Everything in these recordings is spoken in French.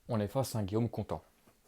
on est face à un Guillaume content.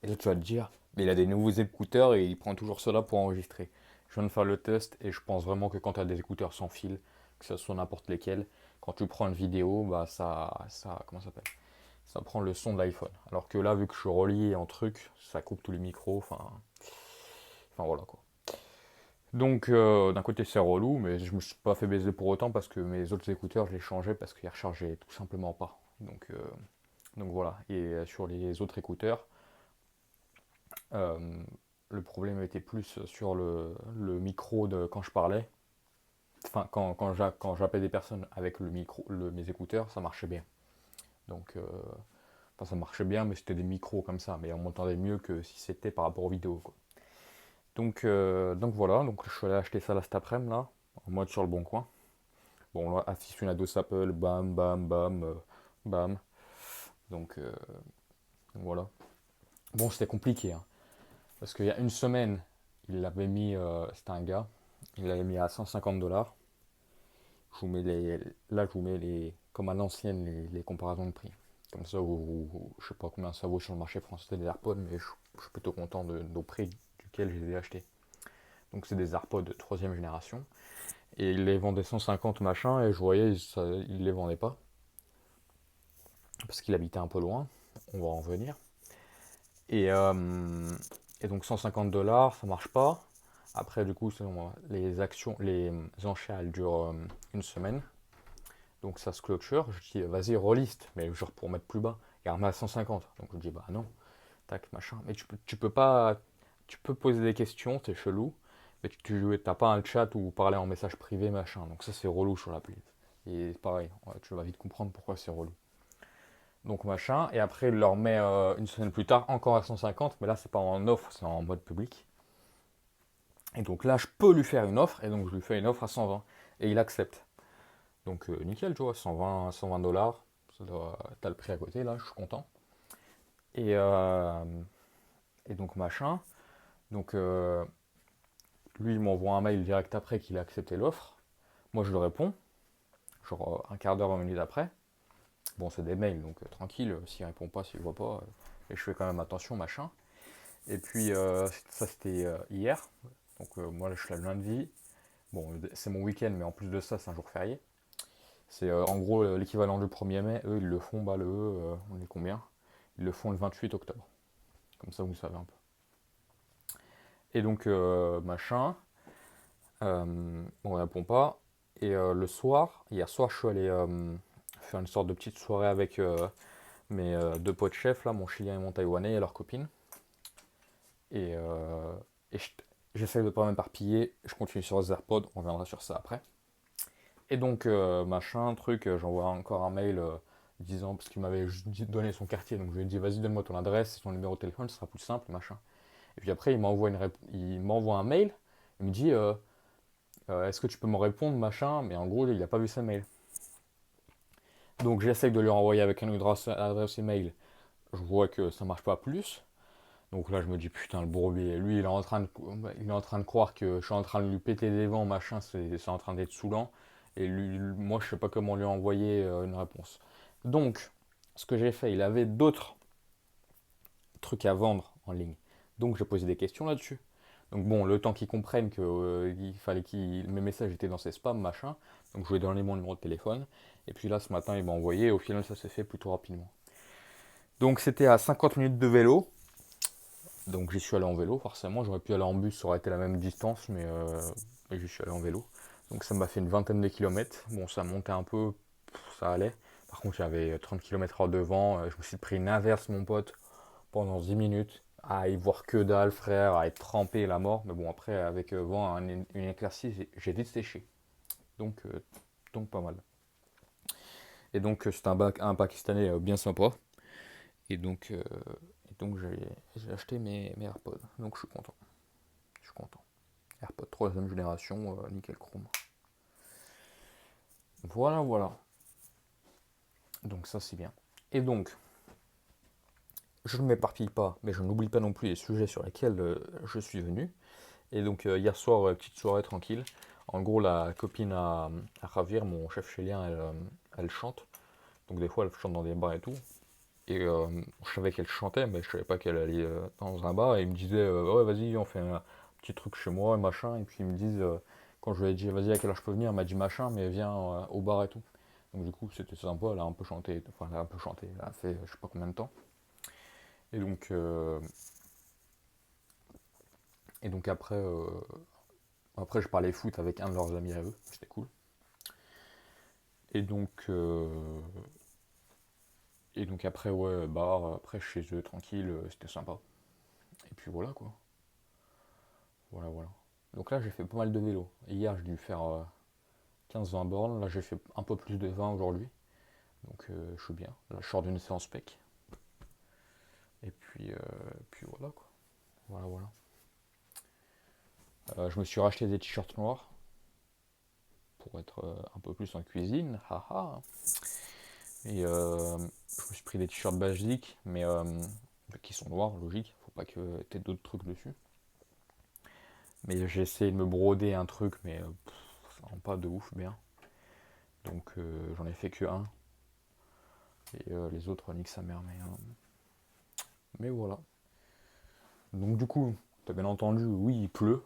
Et là, tu vas te dire, mais il a des nouveaux écouteurs et il prend toujours cela pour enregistrer. Je viens de faire le test et je pense vraiment que quand tu as des écouteurs sans fil, que ce soit n'importe lesquels, quand tu prends une vidéo, bah comment ça s'appelle? Ça prend le son de l'iPhone. Alors que là, vu que je suis relié en truc, ça coupe tous les micros, enfin voilà quoi. Donc d'un côté c'est relou, mais je me suis pas fait baiser pour autant parce que mes autres écouteurs je les changeais parce qu'ils rechargeaient tout simplement pas. Donc voilà. Et sur les autres écouteurs, euh, le problème était plus sur le micro de quand je parlais. Enfin, quand j'appelais des personnes avec le micro, mes écouteurs, ça marchait bien. Donc, enfin, ça marchait bien, mais c'était des micros comme ça. Mais on m'entendait mieux que si c'était par rapport aux vidéos, quoi. Donc voilà. Donc je suis allé acheter ça là cet après-midi, là, en mode sur le bon coin. Bon, là, aficionados Apple, bam, bam, bam, bam. Donc, euh, donc voilà. Bon, c'était compliqué, hein. Parce qu'il y a une semaine, il l'avait mis, c'était un gars, il l'avait mis à 150 $. Je vous mets là, je vous mets comme à l'ancienne, les comparaisons de prix. Comme ça, je sais pas combien ça vaut sur le marché français des AirPods, mais je suis plutôt content au prix duquel je les ai achetés. Donc, c'est des AirPods de troisième génération. Et il les vendait 150 machin, et je voyais, il les vendait pas. Parce qu'il habitait un peu loin. On va en venir. Et, euh, et donc 150 $, ça marche pas. Après, du coup, les enchères, elles durent une semaine. Donc ça se clôture. Je dis, vas-y, reliste, mais genre pour mettre plus bas. Et remet à 150. Donc je dis, bah non, tac, machin. Mais tu peux pas. Tu peux poser des questions, c'est chelou. Mais tu t'as pas un chat ou parler en message privé, machin. Donc ça, c'est relou sur l'appli. Et pareil, ouais, tu vas vite comprendre pourquoi c'est relou. Donc machin, et après il leur met une semaine plus tard encore à 150, mais là c'est pas en offre, c'est en mode public. Et donc là je peux lui faire une offre, et donc je lui fais une offre à 120, et il accepte. Donc nickel, tu vois, 120 $, t'as le prix à côté, là je suis content. Et, euh, et donc machin, donc lui il m'envoie un mail direct après qu'il a accepté l'offre, moi je le réponds, genre un quart d'heure, 20 minutes après. Bon c'est des mails, donc tranquille, s'il répond pas, s'il voit pas, et je fais quand même attention, machin. Et puis ça c'était hier. Donc moi là, je suis le lundi. Bon, c'est mon week-end, mais en plus de ça, c'est un jour férié. C'est en gros l'équivalent du 1er mai. Eux, ils le font, bah on est combien? Ils le font le 28 octobre. Comme ça, vous savez un peu. Et donc, machin, on répond pas. Et le soir, hier soir, je suis allé faire une sorte de petite soirée avec mes deux potes chefs, là, mon chilien et mon taïwanais et leurs copines. Et, et j'essaie de pas m'éparpiller. Je continue sur les AirPods, on reviendra sur ça après. Et donc, machin, truc, j'envoie encore un mail disant, parce qu'il m'avait juste donné son quartier, donc je lui ai dit, vas-y, donne-moi ton adresse et ton numéro de téléphone, ce sera plus simple, machin. Et puis après, il m'envoie un mail, il me dit, est-ce que tu peux me répondre, machin, mais en gros, il n'a pas vu sa mail. Donc, j'essaie de lui renvoyer avec une adresse email, je vois que ça marche pas plus. Donc là, je me dis, putain, le bourbier, lui, il est en train de croire que je suis en train de lui péter des vents, machin, c'est en train d'être saoulant. Et lui, moi, je sais pas comment lui envoyer une réponse. Donc, ce que j'ai fait, il avait d'autres trucs à vendre en ligne. Donc, j'ai posé des questions là-dessus. Donc, bon, le temps qu'il comprenne que il fallait mes messages étaient dans ses spams, machin. Donc, je lui ai donné mon numéro de téléphone. Et puis là, ce matin, il m'a envoyé. Et au final, ça s'est fait plutôt rapidement. Donc, c'était à 50 minutes de vélo. Donc j'y suis allé en vélo, forcément. J'aurais pu aller en bus, ça aurait été la même distance, mais j'y suis allé en vélo. Donc ça m'a fait une vingtaine de kilomètres. Bon, ça montait un peu, ça allait. Par contre, j'avais 30 km/h de vent. Je me suis pris une inverse, mon pote, pendant 10 minutes. À y voir que dalle, frère, à être trempé, la mort. Mais bon, après, avec vent, une éclaircie, j'ai vite séché. Donc, euh, donc pas mal. Et donc, c'était un Pakistanais bien sympa. Et donc, euh, et donc, j'ai acheté mes AirPods. Donc, je suis content. Je suis content. AirPods troisième génération, nickel chrome. Voilà, voilà. Donc ça c'est bien. Et donc, je ne m'éparpille pas, mais je n'oublie pas non plus les sujets sur lesquels je suis venu. Et donc hier soir, petite soirée tranquille. En gros, la copine à Ravir, mon chef chilien, elle chante. Donc des fois, elle chante dans des bars et tout. Et je savais qu'elle chantait, mais je savais pas qu'elle allait dans un bar. Et ils me disaient, ouais, vas-y, on fait un petit truc chez moi, machin. Et puis ils me disent, quand je lui ai dit, vas-y, à quelle heure je peux venir, elle m'a dit machin, mais viens au bar et tout. Donc du coup, c'était sympa, elle a un peu chanté, enfin, elle a un peu chanté, elle a fait je sais pas combien de temps. Et donc, euh, et donc après, je parlais foot avec un de leurs amis à eux, c'était cool. Et donc, euh, et donc après, ouais, bar, après chez eux, tranquille, c'était sympa. Et puis voilà quoi. Voilà, voilà. Donc là, j'ai fait pas mal de vélo. Hier, j'ai dû faire 15-20 bornes. Là, j'ai fait un peu plus de 20 aujourd'hui. Donc je suis bien. Là, je sors d'une séance PEC. Et puis voilà quoi. Voilà, voilà. Je me suis racheté des t-shirts noirs pour être un peu plus en cuisine. Haha. Et je me suis pris des t-shirts basiques, mais qui sont noirs, logique. Faut pas que t'aies d'autres trucs dessus. Mais j'ai essayé de me broder un truc, mais ça rend pas de ouf bien. Donc j'en ai fait que un. Et les autres niquent sa mère. Mais voilà. Donc du coup, t'as bien entendu, oui, il pleut.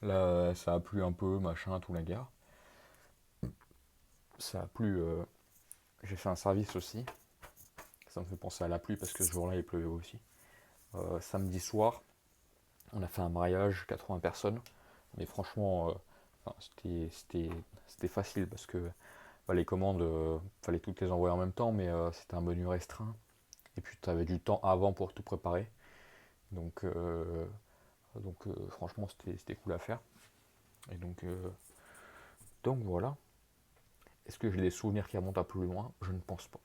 Là, ça a plu un peu, machin, tout la gare. Ça a plu. J'ai fait un service aussi. Ça me fait penser à la pluie parce que ce jour-là, il pleuvait aussi. Samedi soir, on a fait un mariage, 80 personnes. Mais franchement, enfin, c'était facile parce que bah, les commandes, fallait toutes les envoyer en même temps, mais c'était un menu restreint. Et puis tu avais du temps avant pour tout préparer. Donc, franchement, c'était cool à faire. Et donc voilà. Est-ce que j'ai des souvenirs qui remontent à plus loin? Je ne pense pas.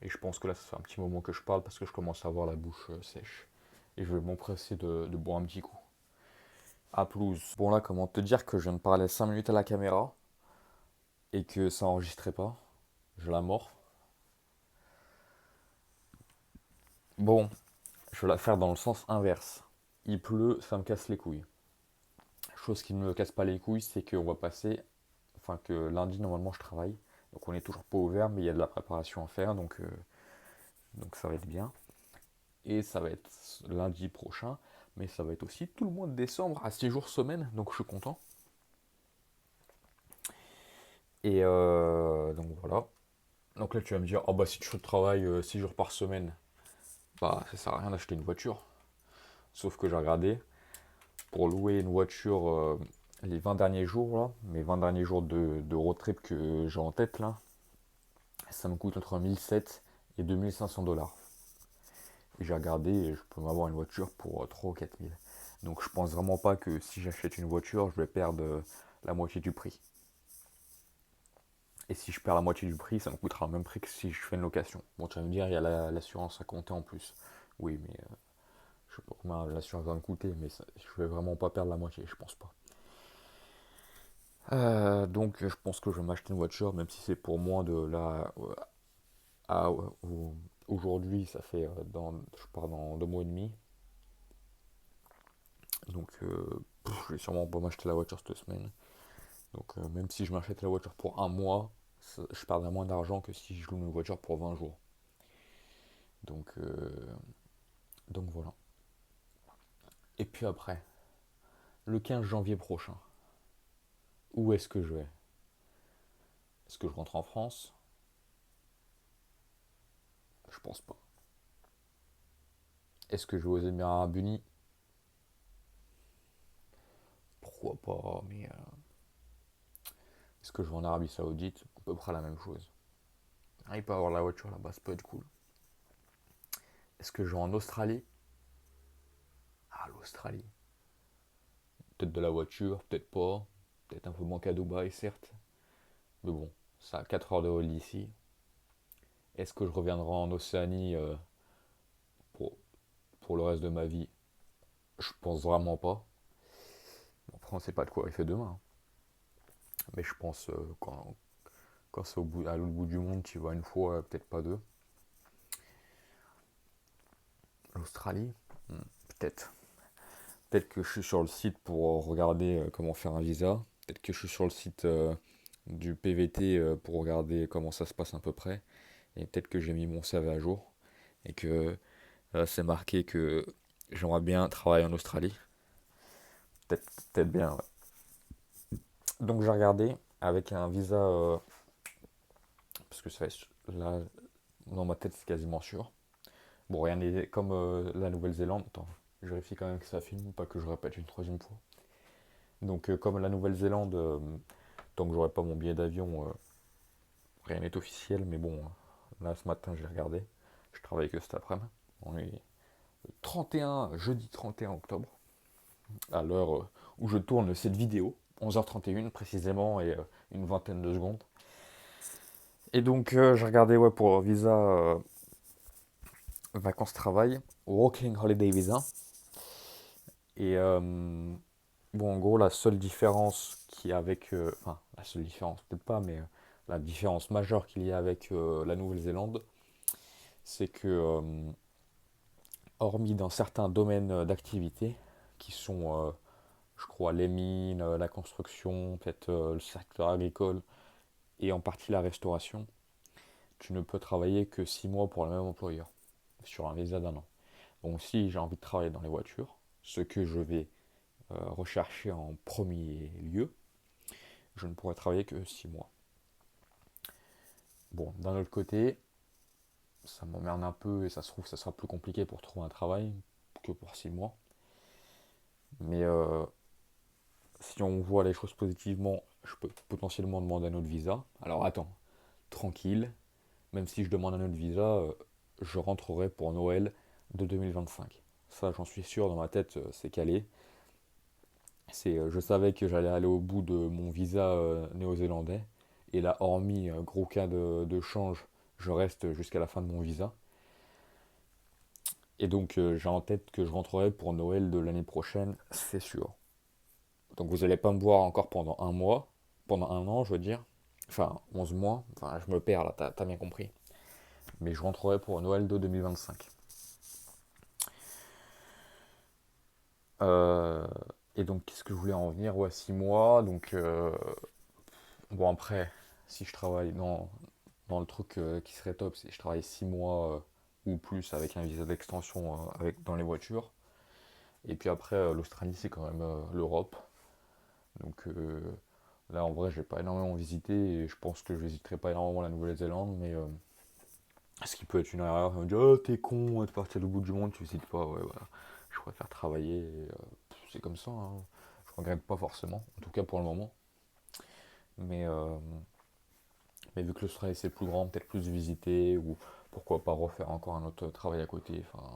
Et je pense que là, ça fait un petit moment que je parle parce que je commence à avoir la bouche sèche. Et je vais m'empresser de boire un petit coup. À plus. Bon là, comment te dire que je viens de parler 5 minutes à la caméra et que ça enregistrait pas? Je la mords. Bon, je vais la faire dans le sens inverse. Il pleut, ça me casse les couilles. Chose qui ne me casse pas les couilles, c'est qu'on va passer, enfin que lundi normalement je travaille, donc on n'est toujours pas ouvert, mais il y a de la préparation à faire, donc ça va être bien. Et ça va être lundi prochain, mais ça va être aussi tout le mois de décembre à 6 jours semaine, donc je suis content. Et donc voilà. Donc là tu vas me dire, oh bah si tu travailles 6 jours par semaine, bah ça sert à rien d'acheter une voiture. Sauf que j'ai regardé, pour louer une voiture les 20 derniers jours, là, mes 20 derniers jours de road trip que j'ai en tête là, ça me coûte entre 1700 et 2500 $. Et j'ai regardé et je peux m'avoir une voiture pour 3 ou 4000. Donc je pense vraiment pas que si j'achète une voiture, je vais perdre la moitié du prix. Et si je perds la moitié du prix, ça me coûtera le même prix que si je fais une location. Bon, tu vas me dire, il y a l'assurance à compter en plus. Oui, mais je sais pas combien l'assurance va me coûter, mais je vais vraiment pas perdre la moitié, je pense pas. Donc je pense que je vais m'acheter une voiture, même si c'est pour moins de là à aujourd'hui, ça fait je pars dans 2 mois et demi. Donc je vais sûrement pas m'acheter la voiture cette semaine. Donc même si je m'achète la voiture pour un mois, je perdrai moins d'argent que si je loue une voiture pour 20 jours. Donc, euh, donc voilà. Et puis après, le 15 janvier prochain, où est-ce que je vais? Est-ce que je rentre en France? Je pense pas. Est-ce que je vais aux Émirats Arabes Unis? Pourquoi pas, mais est-ce que je vais en Arabie Saoudite? À peu près la même chose. Ah, il peut avoir la voiture là-bas, ça peut être cool. Est-ce que je vais en Australie? Ah, l'Australie. Peut-être de la voiture, peut-être pas. Peut-être un peu moins qu'à Dubaï, certes. Mais bon, ça a 4 heures de vol d'ici. Est-ce que je reviendrai en Océanie pour, pour le reste de ma vie? Je pense vraiment pas. Bon, après, on sait pas de quoi il fait demain. Mais je pense quand c'est à l'autre bout du monde, tu y vas une fois, peut-être pas deux. L'Australie? Peut-être. Peut-être que je suis sur le site pour regarder comment faire un visa. Peut-être que je suis sur le site du PVT pour regarder comment ça se passe à peu près. Et peut-être que j'ai mis mon CV à jour. et que c'est marqué que j'aimerais bien travailler en Australie. Peut-être bien, ouais. Donc j'ai regardé avec un visa, parce que ça fait, là, dans ma tête, c'est quasiment sûr. Bon, rien n'est comme la Nouvelle-Zélande. Attends, je vérifie quand même que ça filme, pas que je répète une troisième fois. Donc, comme la Nouvelle-Zélande, tant que j'aurai pas mon billet d'avion, rien n'est officiel. Mais bon, là, ce matin, j'ai regardé. Je travaille que cet après-midi. On est 31, jeudi 31 octobre, à l'heure où je tourne cette vidéo. 11h31 précisément et une vingtaine de secondes. Et donc, j'ai regardé ouais, pour visa vacances-travail, Working Holiday Visa. Et bon, en gros, la seule différence qu'il y a avec. Enfin, la seule différence, peut-être pas, mais la différence majeure qu'il y a avec la Nouvelle-Zélande, c'est que, hormis dans certains domaines d'activité, qui sont, je crois, les mines, la construction, peut-être le secteur agricole, et en partie la restauration, tu ne peux travailler que 6 mois pour le même employeur, sur un visa d'1 an. Donc, si j'ai envie de travailler dans les voitures, ce que je vais rechercher en premier lieu, je ne pourrais travailler que 6 mois. Bon, d'un autre côté, ça m'emmerde un peu et ça se trouve ça sera plus compliqué pour trouver un travail que pour 6 mois. Mais si on voit les choses positivement, je peux potentiellement demander un autre visa. Alors attends, tranquille, même si je demande un autre visa, je rentrerai pour Noël de 2025. Ça, j'en suis sûr, dans ma tête, c'est calé. Je savais que j'allais aller au bout de mon visa néo-zélandais. Et là, hormis gros cas de change, je reste jusqu'à la fin de mon visa. Et donc, j'ai en tête que je rentrerai pour Noël de l'année prochaine, c'est sûr. Donc, vous n'allez pas me voir encore pendant un mois, pendant 1 an, je veux dire. Enfin, 11 mois. Enfin, je me perds là, t'as bien compris. Mais je rentrerai pour Noël de 2025. Euh, et donc, qu'est-ce que je voulais en venir? Ouais, 6 mois. Donc, bon, après, si je travaille dans le truc qui serait top, c'est que je travaille 6 mois ou plus avec un visa d'extension dans les voitures. Et puis après, l'Australie, c'est quand même l'Europe. Donc là, en vrai, j'ai pas énormément visité et je pense que je visiterai pas énormément la Nouvelle-Zélande, mais ce qui peut être une erreur, on me dit oh t'es con, t'es parti à l'autre bout du monde, tu visites pas, ouais voilà. Je préfère travailler, et, c'est comme ça, hein. Je regrette pas forcément, en tout cas pour le moment. Mais, euh, mais vu que l'Australie c'est plus grand, peut-être plus visité, ou pourquoi pas refaire encore un autre travail à côté, enfin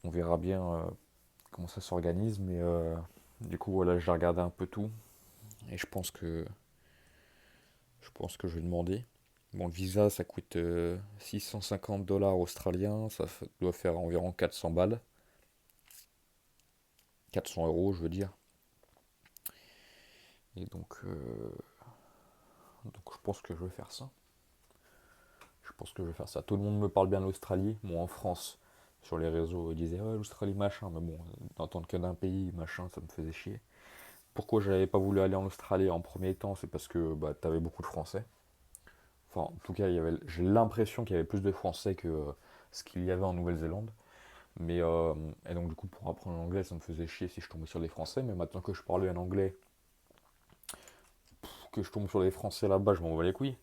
on verra bien comment ça s'organise, mais du coup voilà, j'ai regardé un peu tout et je pense que je vais demander. Bon, le visa, ça coûte 650 dollars australiens, doit faire environ 400 balles. 400 euros, je veux dire. Et donc je pense que je vais faire ça. Je pense que je vais faire ça. Tout le monde me parle bien de l'Australie. Moi, en France, sur les réseaux, ils disaient ouais, l'Australie, machin. Mais bon, d'entendre que d'un pays, machin, ça me faisait chier. Pourquoi j'avais pas voulu aller en Australie en premier temps, c'est parce que bah, t'avais beaucoup de Français. Enfin, en tout cas, j'ai l'impression qu'il y avait plus de Français que ce qu'il y avait en Nouvelle-Zélande. Mais, et donc, du coup, pour apprendre l'anglais, ça me faisait chier si je tombais sur des Français. Mais maintenant que je parlais un anglais, que je tombe sur des Français là-bas, je m'en bats les couilles.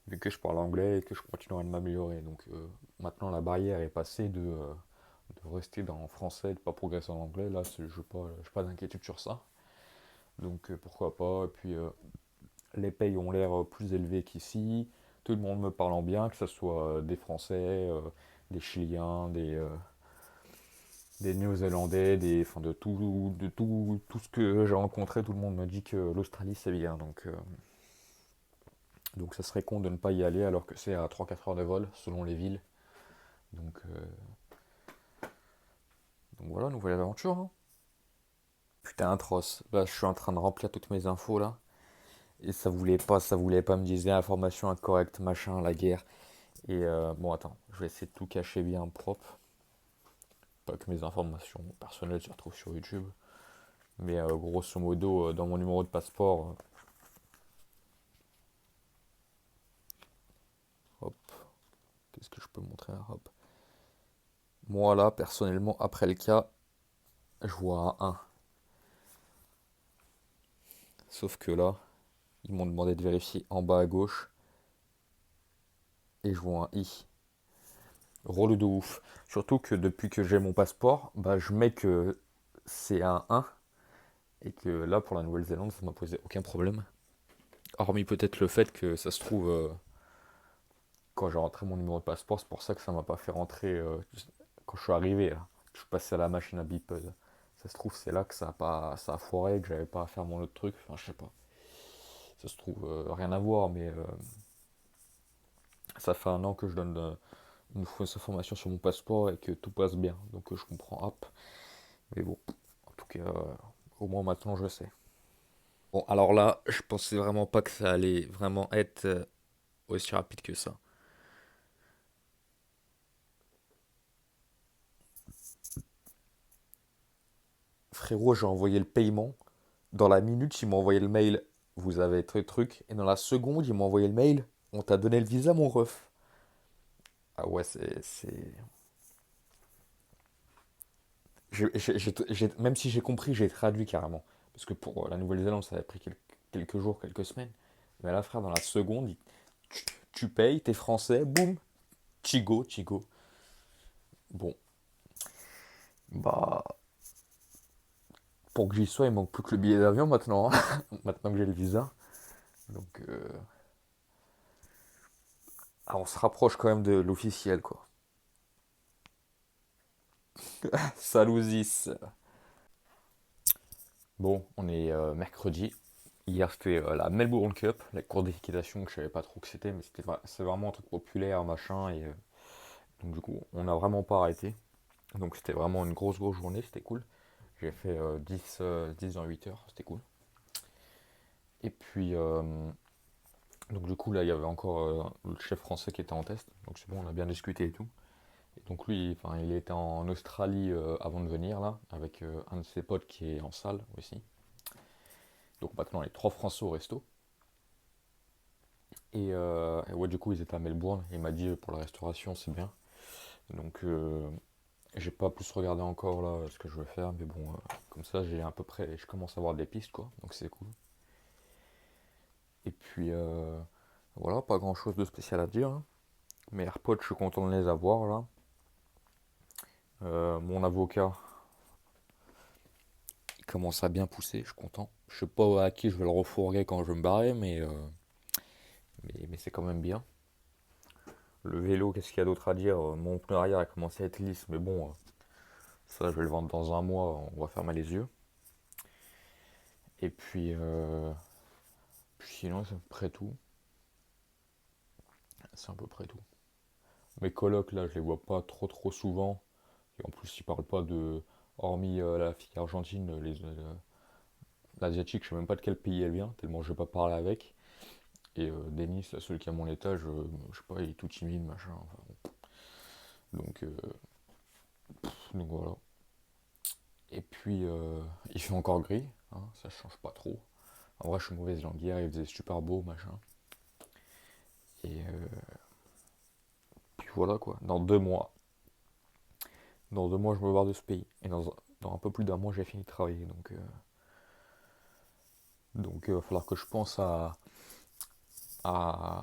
Vu que je parle anglais et que je continuerai de m'améliorer. Donc, maintenant, la barrière est passée de rester dans le français et de ne pas progresser en anglais. Là, je n'ai pas d'inquiétude sur ça. Donc, pourquoi pas. Et puis, les payes ont l'air plus élevées qu'ici. Tout le monde me parlant bien, que ce soit des Français, des Chiliens, des Néo-Zélandais, enfin tout ce que j'ai rencontré, tout le monde me dit que l'Australie c'est bien. Donc ça serait con de ne pas y aller alors que c'est à 3-4 heures de vol selon les villes. Donc, donc voilà, nouvelle aventure, hein. Putain, atroce. Là, je suis en train de remplir toutes mes infos là. Et ça voulait pas me dire information incorrecte, machin, la guerre. Et bon, attends, je vais essayer de tout cacher bien propre. Pas que mes informations personnelles se retrouvent sur YouTube. Mais grosso modo, dans mon numéro de passeport, hop, Qu'est-ce que je peux montrer là? Hop. Moi là, personnellement, après le cas, je vois un 1. Sauf que là, ils m'ont demandé de vérifier en bas à gauche et je vois un I. Rôle de ouf. Surtout que depuis que j'ai mon passeport, bah, je mets que c'est un 1 et que là, pour la Nouvelle-Zélande, ça m'a posé aucun problème. Hormis peut-être le fait que ça se trouve, quand j'ai rentré mon numéro de passeport, c'est pour ça que ça m'a pas fait rentrer quand je suis arrivé là. Je suis passé à la machine à bip. Ça se trouve, c'est là que ça a foiré, que j'avais pas à faire mon autre truc. Enfin, je sais pas. Ça se trouve, rien à voir, mais ça fait un an que je donne une fausse information sur mon passeport et que tout passe bien. Donc je comprends, hop. Mais bon, en tout cas, au moins maintenant je sais. Bon, alors là, je pensais vraiment pas que ça allait vraiment être aussi rapide que ça. Frérot, j'ai envoyé le paiement. Dans la minute, il m'a envoyé le mail. Vous avez truc. Et dans la seconde, il m'a envoyé le mail. On t'a donné le visa, mon ref. Ah ouais, Même si j'ai compris, j'ai traduit carrément. Parce que pour la Nouvelle-Zélande, ça avait pris quelques jours, quelques semaines. Mais là, frère, dans la seconde, tu payes, t'es français, boum, Chigo, Chigo. Bon, bah, pour que j'y sois, il manque plus que le billet d'avion maintenant, hein. Maintenant que j'ai le visa. Donc, on se rapproche quand même de l'officiel, quoi. Salousis. Bon, on est mercredi. Hier, c'était la Melbourne Cup, la course d'équitation que je savais pas trop que c'était, mais c'est vraiment un truc populaire, machin. Et donc, du coup, on n'a vraiment pas arrêté. Donc, c'était vraiment une grosse journée, c'était cool. J'ai fait 10 dans 8 heures, c'était cool. Et puis, donc, du coup, là, il y avait encore le chef français qui était en test. Donc, c'est bon, on a bien discuté et tout. Et donc, lui, enfin, il était en Australie avant de venir, là, avec un de ses potes qui est en salle aussi. Donc, maintenant, les trois Français au resto. Et ouais, du coup, ils étaient à Melbourne. Il m'a dit pour la restauration, c'est bien. Donc, j'ai pas plus regardé encore là ce que je veux faire, mais bon, comme ça, j'ai à peu près, je commence à avoir des pistes quoi. Donc, c'est cool. Et puis, voilà, pas grand chose de spécial à dire, hein. Mes AirPods, je suis content de les avoir là. Mon avocat, il commence à bien pousser, je suis content. Je sais pas à qui je vais le refourguer quand je vais me barrer, mais c'est quand même bien. Le vélo, qu'est-ce qu'il y a d'autre à dire? Mon pneu arrière a commencé à être lisse, mais bon, ça, je vais le vendre dans un mois, on va fermer les yeux. Et puis sinon, c'est à peu près tout. C'est à peu près tout. Mes colocs, là, je les vois pas trop souvent. Et en plus, ils parlent pas de. Hormis la fille argentine, l'asiatique, je sais même pas de quel pays elle vient, tellement je vais pas parler avec. Et Denis, là, celui qui est à mon étage, je sais pas, il est tout timide, machin. Enfin, donc, donc voilà. Et puis, il fait encore gris, hein, ça change pas trop. En vrai, je suis mauvaise langue. Hier, il faisait super beau, machin. Et puis voilà quoi. Dans 2 mois, je me barre de ce pays. Et dans un peu plus d'un mois, j'ai fini de travailler. Donc il va falloir que je pense à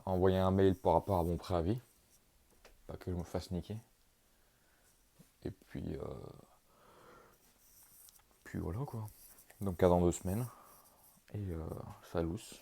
envoyer un mail par rapport à mon préavis. Pas que je me fasse niquer. Et puis voilà quoi. Donc à dans 2 semaines. Et ça lousse.